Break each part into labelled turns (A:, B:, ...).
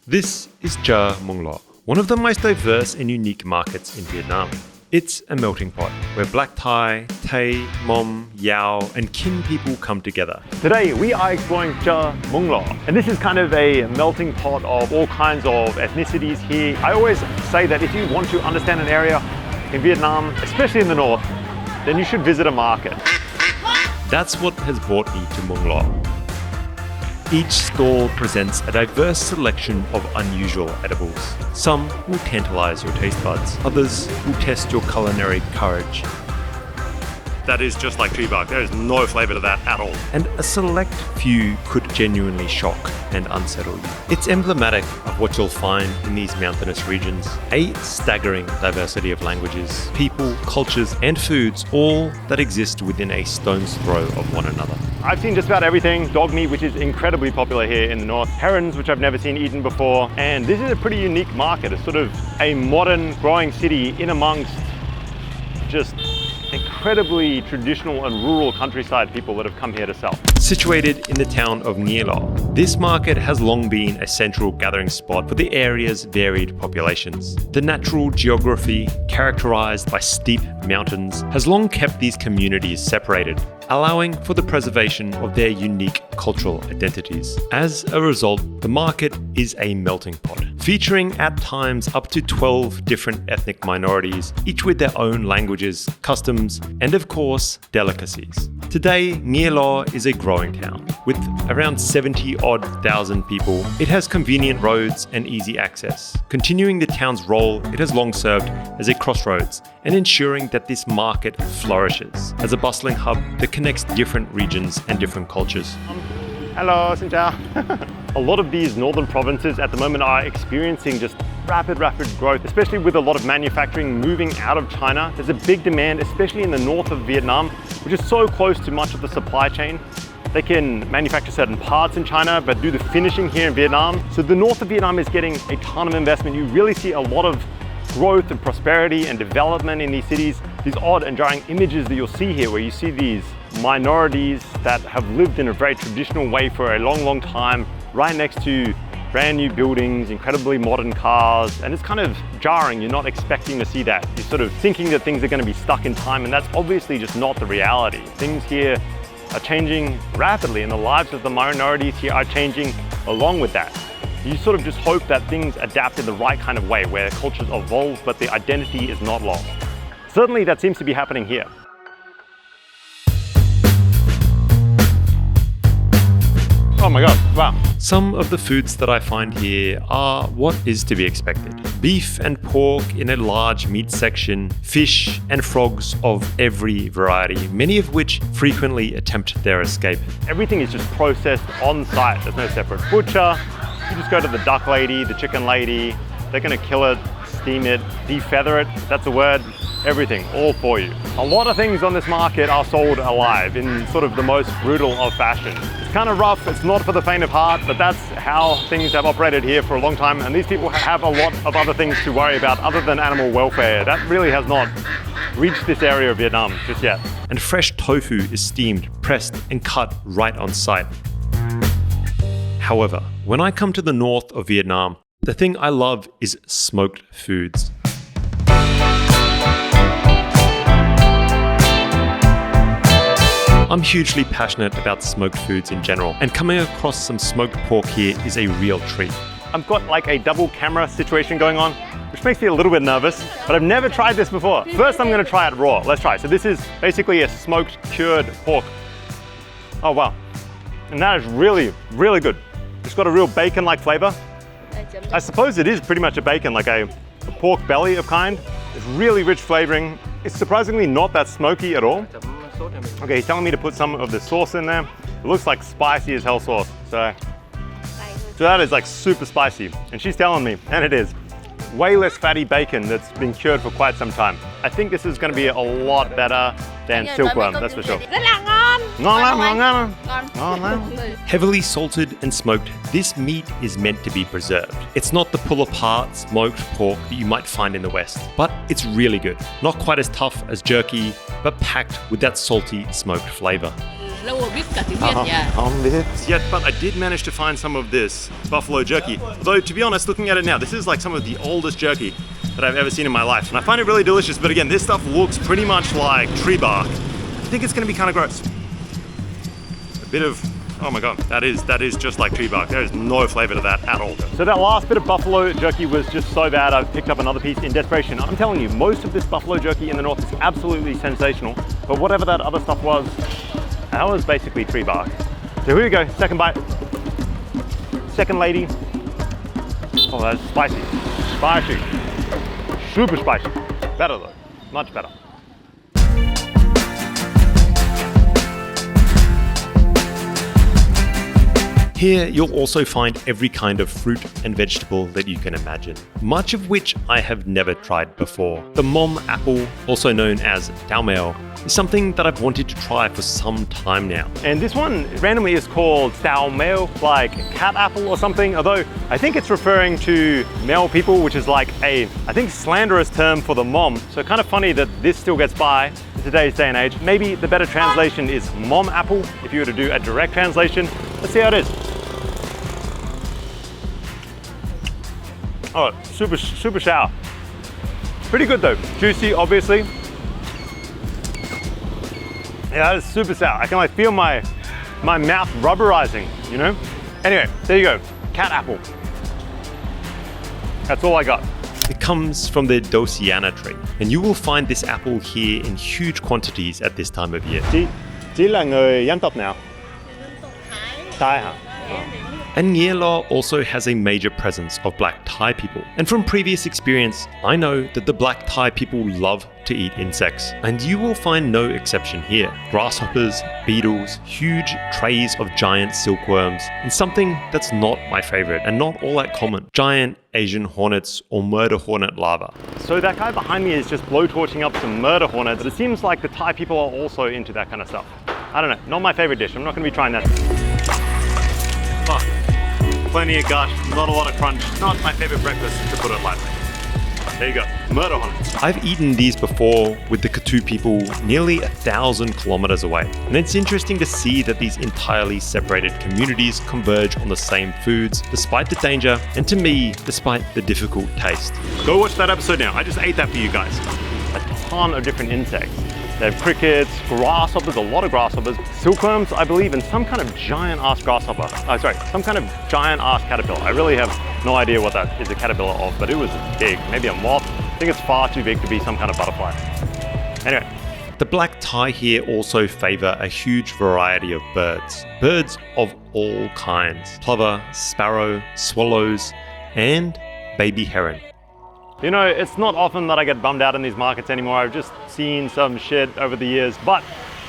A: This is Chợ Mừng Lỡ, one of the most diverse and unique markets in Vietnam. It's a melting pot where black Thai, Tay, Mom, Yao, and Kin people come together.
B: Today we are exploring Chợ Mừng Lò, and this is kind of a melting pot of all kinds of ethnicities here. I always say that if you want to understand an area in Vietnam, especially in the north, then you should visit a market.
A: That's what has brought me to Mung Lò. Each stall presents a diverse selection of unusual edibles. Some will tantalize your taste buds, others will test your culinary courage.
B: That is just like tree bark. There is no flavor to that at all.
A: And a select few could genuinely shock and unsettle you. It's emblematic of what you'll find in these mountainous regions. A staggering diversity of languages, people, cultures, and foods, all that exist within a stone's throw of one another.
B: I've seen just about everything. Dog meat, which is incredibly popular here in the north. Herons, which I've never seen eaten before. And this is a pretty unique market. It's sort of a modern growing city in amongst just incredibly traditional and rural countryside people that have come here to sell.
A: Situated in the town of Myriad, this market has long been a central gathering spot for the area's varied populations. The natural geography, characterized by steep mountains, has long kept these communities separated, allowing for the preservation of their unique cultural identities. As a result, the market is a melting pot, featuring at times up to 12 different ethnic minorities, each with their own languages, customs, and of course, delicacies. Today, Myriad is a growing town. With around 70,000 people, it has convenient roads and easy access. Continuing the town's role, it has long served as a crossroads and ensuring that this market flourishes as a bustling hub that connects different regions and different cultures.
B: Hello, xin chào. A lot of these northern provinces at the moment are experiencing just rapid growth, especially with a lot of manufacturing moving out of China. There's a big demand, especially in the north of Vietnam, which is so close to much of the supply chain. They can manufacture certain parts in China, but do the finishing here in Vietnam. So the north of Vietnam is getting a ton of investment. You really see a lot of growth and prosperity and development in these cities. These odd and jarring images that you'll see here, where you see these minorities that have lived in a very traditional way for a long time, right next to brand new buildings, incredibly modern cars, and it's kind of jarring. You're not expecting to see that. You're sort of thinking that things are going to be stuck in time, and that's obviously just not the reality. Things here are changing rapidly, and the lives of the minorities here are changing along with that. You sort of just hope that things adapt in the right kind of way, where cultures evolve, but the identity is not lost. Certainly that seems to be happening here. Oh my God, wow.
A: Some of the foods that I find here are what is to be expected. Beef and pork in a large meat section, fish and frogs of every variety, many of which frequently attempt their escape.
B: Everything is just processed on site. There's no separate butcher. You just go to the duck lady, the chicken lady. They're gonna kill it, steam it, defeather it, if that's a word. Everything, all for you. A lot of things on this market are sold alive in sort of the most brutal of fashion. It's kind of rough, it's not for the faint of heart, but that's how things have operated here for a long time, and these people have a lot of other things to worry about other than animal welfare. That really has not reached this area of Vietnam just yet.
A: And fresh tofu is steamed, pressed, and cut right on site. However, when I come to the north of Vietnam, the thing I love is smoked foods. I'm hugely passionate about smoked foods in general, and coming across some smoked pork here is a real treat.
B: I've got like a double camera situation going on, which makes me a little bit nervous, but I've never tried this before. First, I'm gonna try it raw. Let's try. So this is basically a smoked cured pork. Oh wow. And that is really good. It's got a real bacon-like flavor. I suppose it is pretty much a bacon, like a pork belly of kind. It's really rich flavoring. It's surprisingly not that smoky at all. Okay, he's telling me to put some of the sauce in there. It looks like spicy as hell sauce. So that is like super spicy. And she's telling me, and it is, way less fatty bacon that's been cured for quite some time. I think this is gonna be a lot better than silkworm, that's for sure.
A: Heavily salted and smoked, this meat is meant to be preserved. It's not the pull-apart smoked pork that you might find in the West, but it's really good. Not quite as tough as jerky, but packed with that salty smoked flavor.
C: lâu biết cả tiếng Việt, yeah.
B: Yet, but I did manage to find some of this buffalo jerky. Though, to be honest, looking at it now, this is like some of the oldest jerky that I've ever seen in my life. And I find it really delicious, but again, this stuff looks pretty much like tree bark. I think it's gonna be kind of gross. A bit of, oh my God, that is just like tree bark. There is no flavor to that at all. So that last bit of buffalo jerky was just so bad, I've picked up another piece in desperation. I'm telling you, most of this buffalo jerky in the north is absolutely sensational, but whatever that other stuff was, that was basically tree bark. So here we go, second bite. Second lady. Oh, that's spicy. Spicy. Super spicy. Better though, much better.
A: Here, you'll also find every kind of fruit and vegetable that you can imagine, much of which I have never tried before. The mom apple, also known as taomeo, is something that I've wanted to try for some time now.
B: And this one randomly is called taomeo, like cat apple or something, although I think it's referring to male people, which is like a, I think, slanderous term for the mom. So kind of funny that this still gets by in today's day and age. Maybe the better translation is mom apple, if you were to do a direct translation. Let's see how it is. Oh, super sour. Pretty good though. Juicy, obviously. Yeah, that is super sour. I can like feel my mouth rubberizing, you know? Anyway, there you go. Cat apple. That's all I got.
A: It comes from the Dosiana tree, and you will find this apple here in huge quantities at this time of year.
B: Chị là người dân tộc nào? Thái hả?
A: And Myear Law also has a major presence of black Thai people. And from previous experience, I know that the black Thai people love to eat insects. And you will find no exception here. Grasshoppers, beetles, huge trays of giant silkworms, and something that's not my favorite and not all that common, giant Asian hornets or murder hornet larvae.
B: So that guy behind me is just blowtorching up some murder hornets. It seems like the Thai people are also into that kind of stuff. I don't know, not my favorite dish. I'm not gonna be trying that. Oh. Plenty of gut, not a lot of crunch. Not my favorite breakfast, to put it lightly. There you go, murder hornets.
A: I've eaten these before with the Katu people nearly 1,000 kilometers away. And it's interesting to see that these entirely separated communities converge on the same foods, despite the danger, and to me, despite the difficult taste.
B: Go watch that episode now. I just ate that for you guys. A ton of different insects. They have crickets, grasshoppers, a lot of grasshoppers, silkworms, I believe, and some kind of giant-ass grasshopper. Some kind of giant-ass caterpillar. I really have no idea what that is a caterpillar of, but it was big. Maybe a moth. I think it's far too big to be some kind of butterfly. Anyway.
A: The black Thai here also favor a huge variety of birds. Birds of all kinds. Plover, sparrow, swallows, and baby heron.
B: You know, it's not often that I get bummed out in these markets anymore. I've just seen some shit over the years, but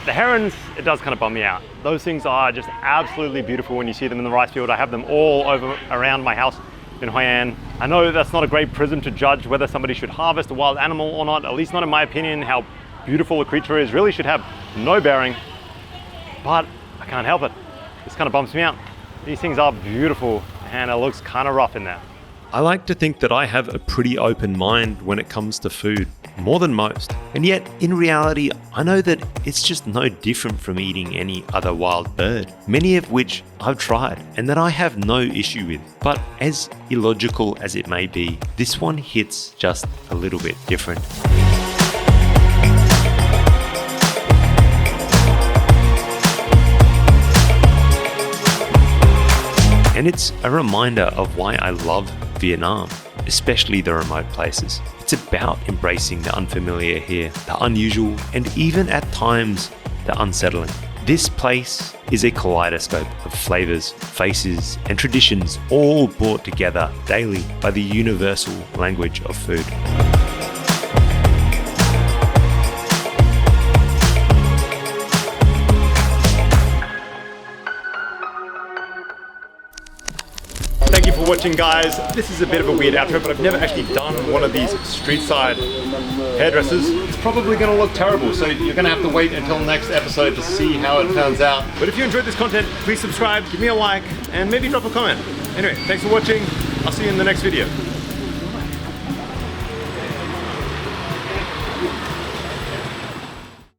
B: the herons, it does kind of bum me out. Those things are just absolutely beautiful when you see them in the rice field. I have them all over around my house in Hoi An. I know that's not a great prism to judge whether somebody should harvest a wild animal or not, at least not in my opinion. How beautiful a creature is really should have no bearing, but I can't help it. This kind of bumps me out. These things are beautiful and it looks kind of rough in there.
A: I like to think that I have a pretty open mind when it comes to food, more than most. And yet, in reality, I know that it's just no different from eating any other wild bird, many of which I've tried and that I have no issue with. But as illogical as it may be, this one hits just a little bit different. And it's a reminder of why I love Vietnam, especially the remote places. It's about embracing the unfamiliar here, the unusual, and even at times, the unsettling. This place is a kaleidoscope of flavors, faces, and traditions, all brought together daily by the universal language of food.
B: Thank you for watching, guys. This is a bit of a weird outro, but I've never actually done one of these street side hairdressers. It's probably going to look terrible, so you're going to have to wait until next episode to see how it turns out. But if you enjoyed this content, please subscribe, give me a like, and maybe drop a comment. Anyway, thanks for watching. I'll see you in the next video.